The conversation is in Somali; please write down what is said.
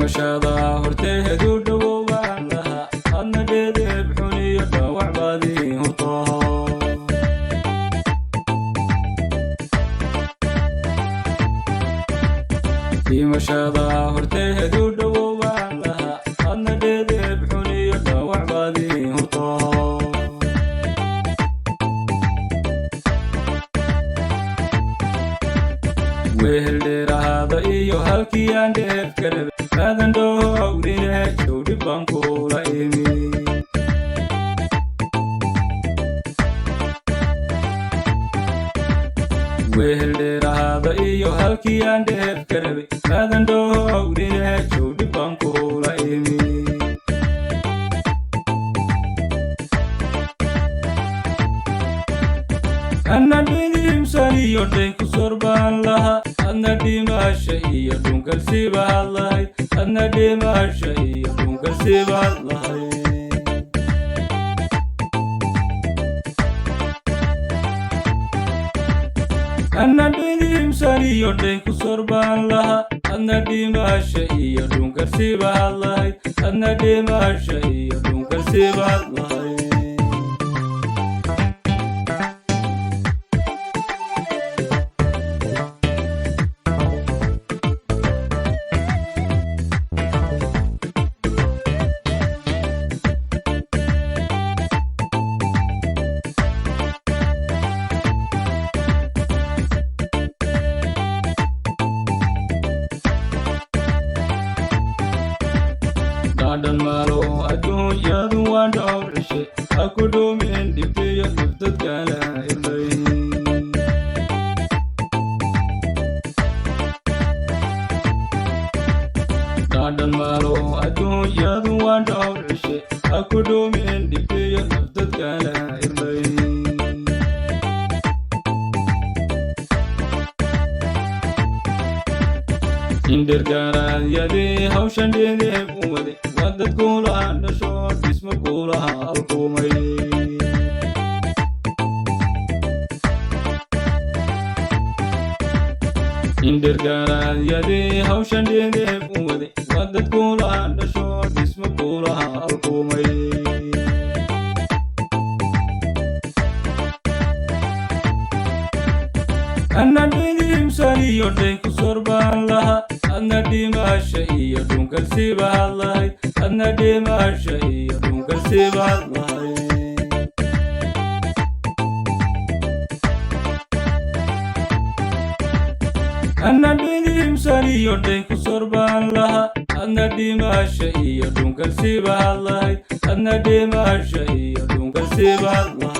dhimashada horteedu dhowaan lahaa adna dheedeb xun iyo dhaawac baadii hurtoo dhimashada horteedu dhowaan lahaa adna dheedeb xun iyo dhaawac baadii hurtoo wehel dheeraada iyo halkii aan dheef ka rabay aadan dhowrine jow dhib baan kula imi wehel dheeraada iyo halkii aan dheef ka rabay aadan dhowrine jow dhib baan kula imi anna dhidimsan iyo dhay ku sorbaan lahaa adna dhimasha iyo dhunkalsi baad lahayd adna dhimasha iyo dhunkalsi baad lahayd anna dhidimsan iyo dhay ku sorbaan lahaa adna dhimasha iyo dhunkalsi baad lahayd adna dhimasha iyo dhunkalsi baad lahayd dhadhan malo adduunyadu waan dhowr cishe ha ku dhuumin dhibtiyo nafdadkala irday dhadhan malo adduunyadu waan dhowr cishe ha ku dhuumin dhibtiyo nafdadkala irday indergaraadyadii hawshan dheedeeb u wade waa dad kuula dhasho dhismo kuulaha alkumay indergaraadyadii hawshan dheedeeb u wade waa dad kuula dhasho dhismo kuulaha alkumay anna dhidimsan iyo dhay ku sorbaan lahaa adna dhimasha iyo dhunkalsi baad lahayd adna dhimasha iyo dhunkalsi baad lahayd anna dhidimsan iyo dhay ku sorbaan lahaa adna dhimasha iyo dhunkalsi baad lahayd adna dhimasha iyo dhunkalsi baad lahayd